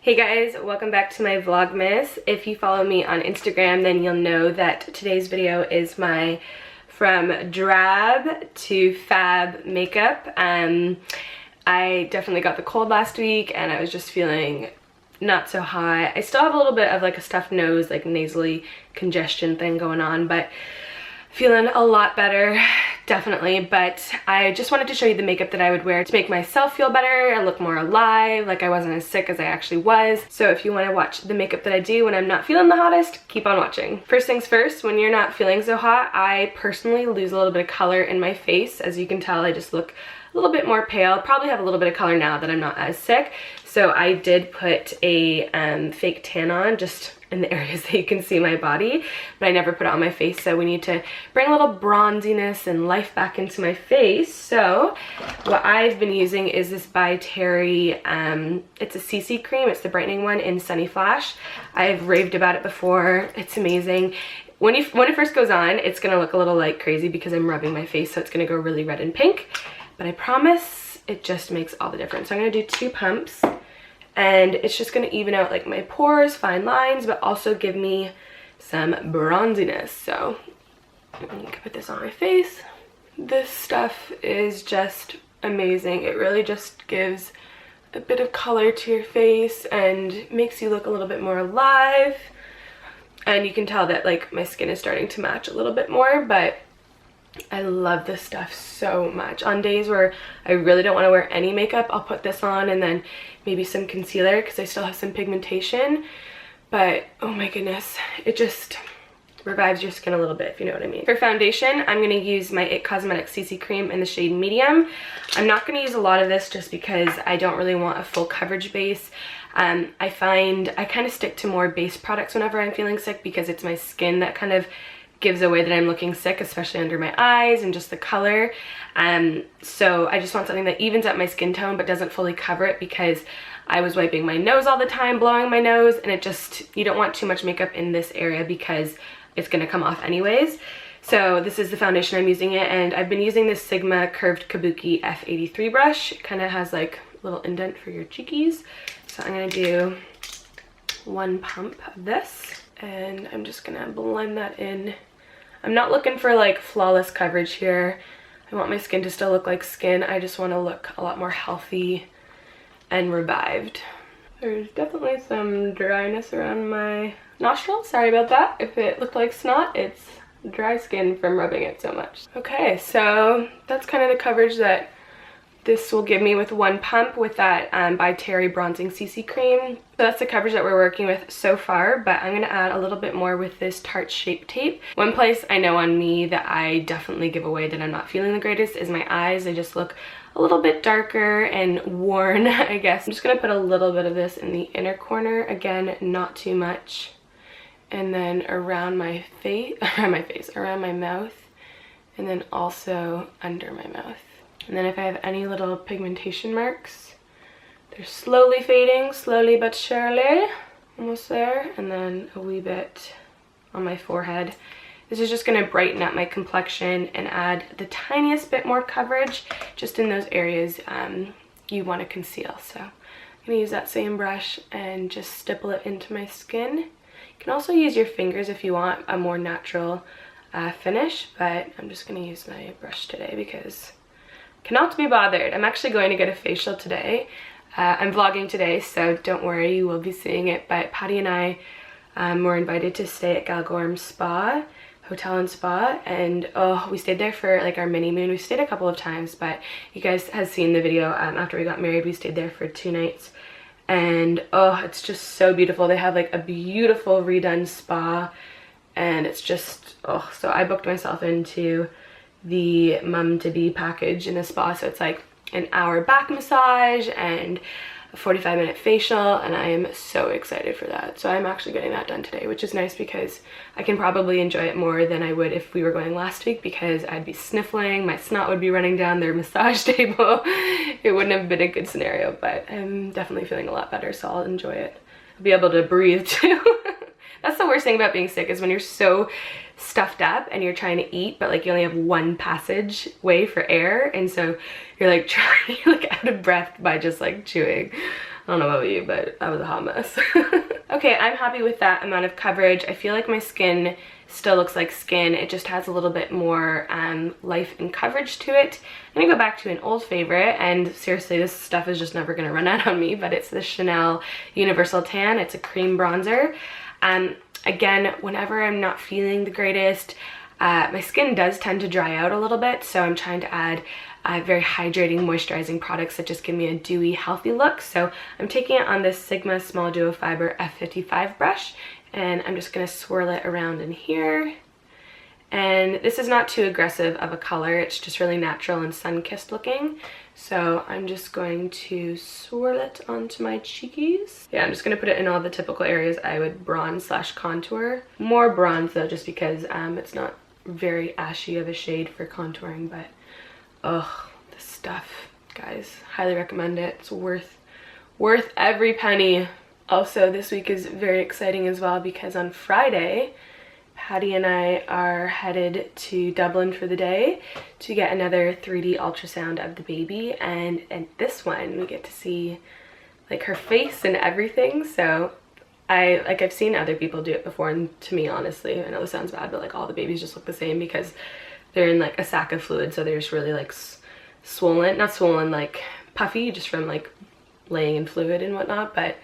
Hey guys, welcome back to my Vlogmas. If you follow me on Instagram, then you'll know that today's video is my from DRAB to FAB makeup. I definitely got the cold last week and I was just feeling not so hot. I still have a little bit of like a stuffed nose, like nasally congestion thing going on, but feeling a lot better, definitely. But I just wanted to show you the makeup that I would wear to make myself feel better and look more alive, like I wasn't as sick as I actually was. So if you want to watch the makeup that I do when I'm not feeling the hottest, keep on watching. First things first, when you're not feeling so hot, I personally lose a little bit of color in my face. As you can tell, I just look a little bit more pale. Probably have a little bit of color now that I'm not as sick. So I did put a fake tan on just in the areas that you can see my body, but I never put it on my face. So we need to bring a little bronziness and life back into my face. So what I've been using is this ByTerry, it's a CC cream. It's the brightening one in Sunny Flash. I've raved about it before. It's amazing. When it first goes on, it's gonna look a little like crazy because I'm rubbing my face, so it's gonna go really red and pink. But I promise it just makes all the difference. So I'm gonna do 2 pumps. And it's just gonna even out like my pores, fine lines, but also give me some bronziness. So I'm gonna put this on my face. This stuff is just amazing. It really just gives a bit of color to your face and makes you look a little bit more alive. And you can tell that like my skin is starting to match a little bit more, but I love this stuff so much. On days where I really don't want to wear any makeup, I'll put this on and then maybe some concealer because I still have some pigmentation. But oh my goodness, it just revives your skin a little bit, if you know what I mean. For foundation, I'm going to use my IT Cosmetics CC cream in the shade medium. I'm not going to use a lot of this just because I don't really want a full coverage base. I find I kind of stick to more base products whenever I'm feeling sick because it's my skin that kind of gives away that I'm looking sick, especially under my eyes and just the color. So I just want something that evens out my skin tone but doesn't fully cover it because I was wiping my nose all the time, blowing my nose, and it just, you don't want too much makeup in this area because it's gonna come off anyways. So this is the foundation I'm using it, and I've been using this Sigma Curved Kabuki F83 brush. It kind of has like a little indent for your cheekies. So I'm gonna do 1 pump of this, and I'm just gonna blend that in. I'm not looking for like flawless coverage here. I want my skin to still look like skin. I just want to look a lot more healthy and revived. There's definitely some dryness around my nostrils. Sorry about that. If it looked like snot, it's dry skin from rubbing it so much. Okay, so that's kind of the coverage that this will give me with 1 pump with that ByTerry Bronzing CC Cream. So that's the coverage that we're working with so far, but I'm going to add a little bit more with this Tarte Shape Tape. One place I know on me that I definitely give away that I'm not feeling the greatest is my eyes. They just look a little bit darker and worn, I guess. I'm just going to put a little bit of this in the inner corner. Again, not too much. And then around my face, around my mouth, and then also under my mouth. And then if I have any little pigmentation marks, they're slowly fading, slowly but surely. Almost there. And then a wee bit on my forehead. This is just going to brighten up my complexion and add the tiniest bit more coverage just in those areas you want to conceal. So I'm going to use that same brush and just stipple it into my skin. You can also use your fingers if you want a more natural finish, but I'm just going to use my brush today because cannot be bothered. I'm actually going to get a facial today. I'm vlogging today, so don't worry, you will be seeing it. But Patty and I were invited to stay at Galgorm Spa, Hotel and Spa, and oh, we stayed there for like our mini moon. We stayed a couple of times, but you guys have seen the video after we got married. We stayed there for 2 nights, and oh, it's just so beautiful. They have like a beautiful redone spa, and it's just, oh, so I booked myself into the mum-to-be package in the spa, so it's like an hour back massage and a 45-minute facial, and I am so excited for that. So I'm actually getting that done today, which is nice because I can probably enjoy it more than I would if we were going last week because I'd be sniffling, my snot would be running down their massage table. It wouldn't have been a good scenario, but I'm definitely feeling a lot better, so I'll enjoy it. I'll be able to breathe too. That's the worst thing about being sick, is when you're so stuffed up and you're trying to eat, but like you only have 1 passage way for air, and so you're like out of breath by just like chewing. I don't know about you, but that was a hot mess. Okay, I'm happy with that amount of coverage. I feel like my skin still looks like skin. It just has a little bit more life and coverage to it. I'm gonna go back to an old favorite, and seriously, this stuff is just never gonna run out on me, but it's the Chanel Universal Tan. It's a cream bronzer. Again, whenever I'm not feeling the greatest, my skin does tend to dry out a little bit, so I'm trying to add very hydrating, moisturizing products that just give me a dewy, healthy look. So I'm taking it on this Sigma Small Duo Fiber F55 brush, and I'm just going to swirl it around in here. And this is not too aggressive of a color, it's just really natural and sun-kissed looking. So I'm just going to swirl it onto my cheekies. Yeah, I'm just going to put it in all the typical areas I would bronze slash contour. More bronze though, just because it's not very ashy of a shade for contouring, but oh, this stuff, guys, highly recommend it. It's worth every penny. Also, this week is very exciting as well because on Friday, Patty and I are headed to Dublin for the day to get another 3D ultrasound of the baby, and this one we get to see like her face and everything. So I've seen other people do it before, and to me, honestly, I know this sounds bad, but like all the babies just look the same because they're in like a sack of fluid, so they're just really like swollen, not swollen, like puffy, just from like laying in fluid and whatnot. But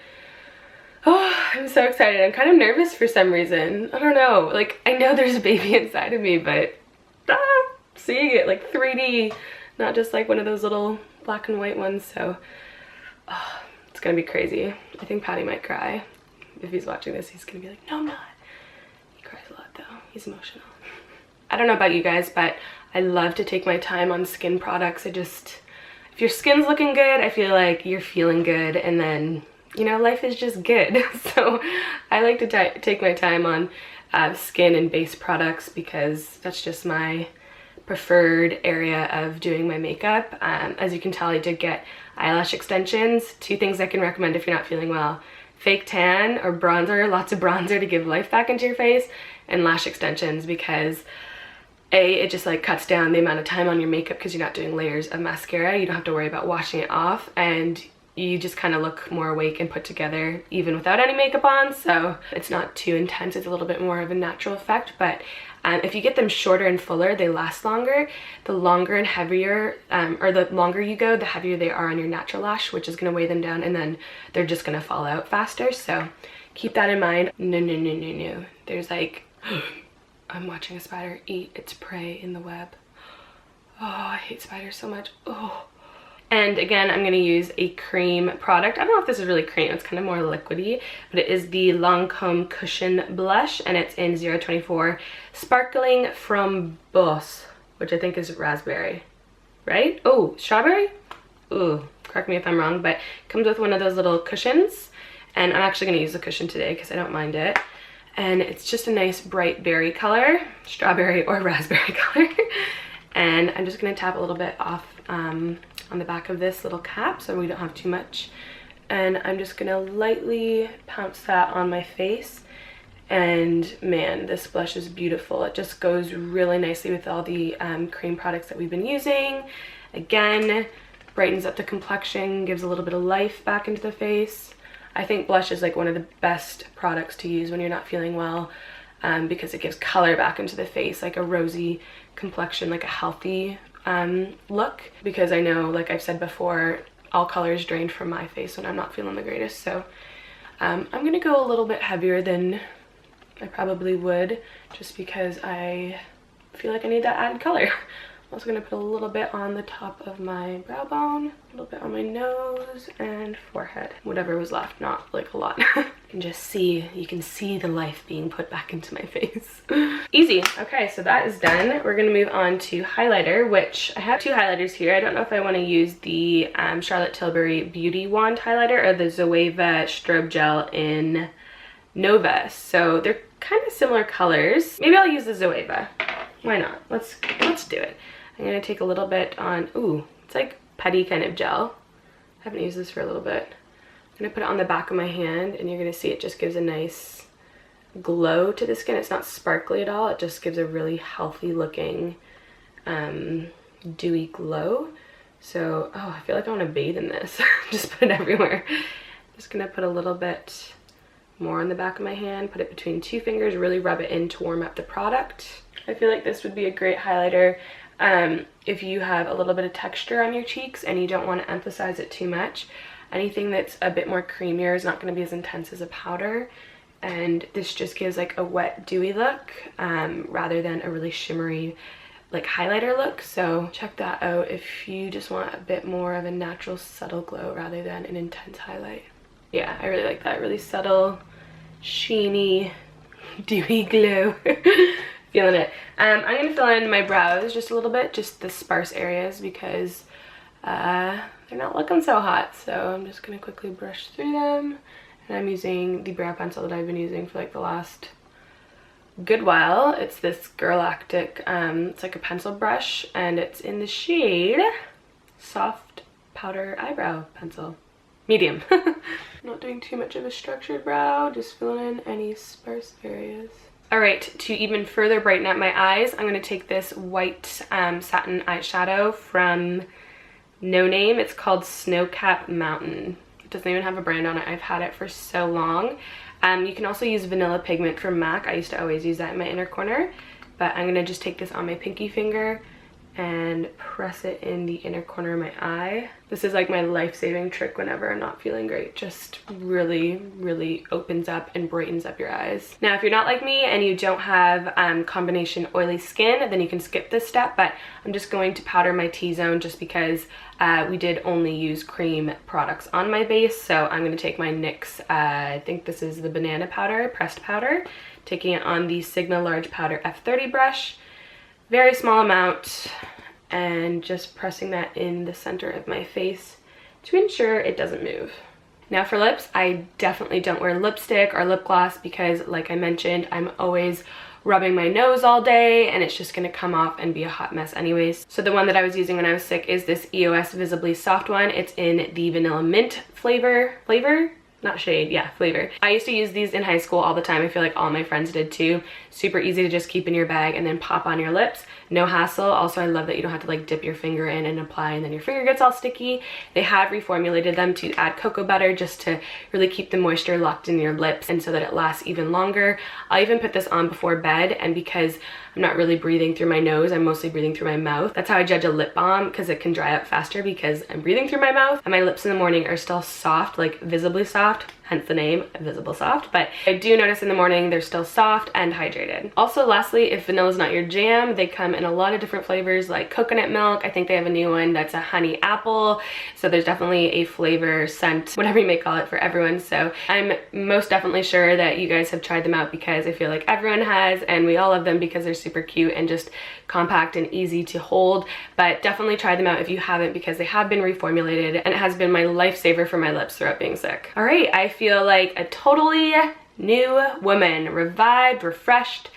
oh, I'm so excited. I'm kind of nervous for some reason. I don't know, like I know there's a baby inside of me, but seeing it like 3D, not just like one of those little black and white ones. So it's gonna be crazy. I think Patty might cry. If he's watching this, he's gonna be like, no, I'm not. He cries a lot though, he's emotional. I don't know about you guys, but I love to take my time on skin products. If your skin's looking good, I feel like you're feeling good, and then, you know, life is just good. So I like to take my time on skin and base products because that's just my preferred area of doing my makeup. As you can tell, I did get eyelash extensions. 2 things I can recommend if you're not feeling well: fake tan or bronzer, lots of bronzer to give life back into your face, and lash extensions because it just like cuts down the amount of time on your makeup because you're not doing layers of mascara. You don't have to worry about washing it off, and you just kind of look more awake and put together even without any makeup on. So it's not too intense, it's a little bit more of a natural effect. But if you get them shorter and fuller, they last longer. The longer and heavier, or the longer you go, the heavier they are on your natural lash, which is going to weigh them down, and then they're just going to fall out faster. So keep that in mind. No. There's like, I'm watching a spider eat its prey in the web. Oh, I hate spiders so much. Oh. And again, I'm going to use a cream product. I don't know if this is really cream, it's kind of more liquidy, but it is the Lancome Cushion Blush, and it's in 024 Sparkling Framboise, which I think is raspberry, right? Oh, strawberry? Ooh, correct me if I'm wrong, but it comes with one of those little cushions, and I'm actually going to use the cushion today because I don't mind it. And it's just a nice bright berry color, strawberry or raspberry color. And I'm just going to tap a little bit off on the back of this little cap so we don't have too much. And I'm just going to lightly pounce that on my face. And man, this blush is beautiful. It just goes really nicely with all the cream products that we've been using. Again, brightens up the complexion, gives a little bit of life back into the face. I think blush is like one of the best products to use when you're not feeling well, because it gives color back into the face, like a rosy complexion, like a healthy look. Because I know, like I've said before, all color is drained from my face when I'm not feeling the greatest. So I'm gonna go a little bit heavier than I probably would, just because I feel like I need that added color. I'm also going to put a little bit on the top of my brow bone, a little bit on my nose and forehead, whatever was left, not like a lot. You can see the life being put back into my face. Easy. Okay, so that is done. We're going to move on to highlighter, which I have 2 highlighters here. I don't know if I want to use the Charlotte Tilbury Beauty Wand highlighter or the Zoeva Strobe Gel in Nova. So they're kind of similar colors. Maybe I'll use the Zoeva. Why not? Let's do it. I'm gonna take a little bit on, ooh, it's like putty kind of gel. I haven't used this for a little bit. I'm gonna put it on the back of my hand, and you're gonna see it just gives a nice glow to the skin. It's not sparkly at all. It just gives a really healthy looking dewy glow. So, oh, I feel like I want to bathe in this. Just put it everywhere. Just gonna put a little bit more on the back of my hand, put it between 2 fingers, really rub it in to warm up the product. I feel like this would be a great highlighter if you have a little bit of texture on your cheeks and you don't want to emphasize it too much. Anything that's a bit more creamier is not going to be as intense as a powder, and this just gives like a wet, dewy look rather than a really shimmery like highlighter look. So check that out if you just want a bit more of a natural, subtle glow rather than an intense highlight. Yeah, I really like that. Really subtle, sheeny, dewy glow. Feeling it. I'm going to fill in my brows just a little bit, just the sparse areas, because they're not looking so hot. So I'm just going to quickly brush through them. And I'm using the brow pencil that I've been using for like the last good while. It's this Girlactic, it's like a pencil brush, and it's in the shade Soft Powder Eyebrow Pencil. Medium. Not doing too much of a structured brow, just filling in any sparse areas. Alright, to even further brighten up my eyes, I'm going to take this white satin eyeshadow from No Name. It's called Snowcap Mountain. It doesn't even have a brand on it. I've had it for so long. You can also use vanilla pigment from MAC. I used to always use that in my inner corner, but I'm going to just take this on my pinky finger and press it in the inner corner of my eye. This is like my life-saving trick whenever I'm not feeling great. Just really, really opens up and brightens up your eyes. Now, if you're not like me and you don't have combination oily skin, then you can skip this step, but I'm just going to powder my T-zone just because we did only use cream products on my base. So I'm going to take my NYX, I think this is the banana powder, pressed powder, taking it on the Sigma Large Powder F30 brush. Very small amount, and just pressing that in the center of my face to ensure it doesn't move. Now for lips, I definitely don't wear lipstick or lip gloss because, like I mentioned, I'm always rubbing my nose all day and it's just gonna come off and be a hot mess anyways. So the one that I was using when I was sick is this Eos Visibly Soft one. It's in the Vanilla Mint flavor? Not shade, yeah, flavor. I used to use these in high school all the time. I feel like all my friends did too. Super easy to just keep in your bag and then pop on your lips. No hassle. Also, I love that you don't have to like dip your finger in and apply and then your finger gets all sticky. They have reformulated them to add cocoa butter just to really keep the moisture locked in your lips and so that it lasts even longer. I'll even put this on before bed, and because I'm not really breathing through my nose, I'm mostly breathing through my mouth. That's how I judge a lip balm, because it can dry up faster because I'm breathing through my mouth, and my lips in the morning are still soft, like visibly soft, hence the name, Visible Soft. But I do notice in the morning they're still soft and hydrated. Also, lastly, if vanilla's not your jam, they come in a lot of different flavors like coconut milk. I think they have a new one that's a honey apple. So there's definitely a flavor, scent, whatever you may call it, for everyone. So I'm most definitely sure that you guys have tried them out because I feel like everyone has, and we all love them because they're super cute and just compact and easy to hold. But definitely try them out if you haven't, because they have been reformulated and it has been my lifesaver for my lips throughout being sick. All right, I feel like a totally new woman, revived, refreshed,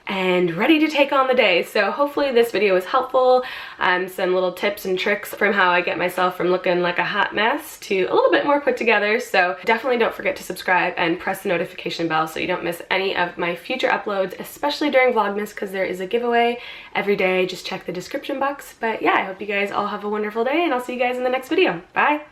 and ready to take on the day. So hopefully this video was helpful. Some little tips and tricks from how I get myself from looking like a hot mess to a little bit more put together. So definitely don't forget to subscribe and press the notification bell so you don't miss any of my future uploads, especially during Vlogmas, because there is a giveaway every day. Just check the description box. But yeah, I hope you guys all have a wonderful day, and I'll see you guys in the next video. Bye!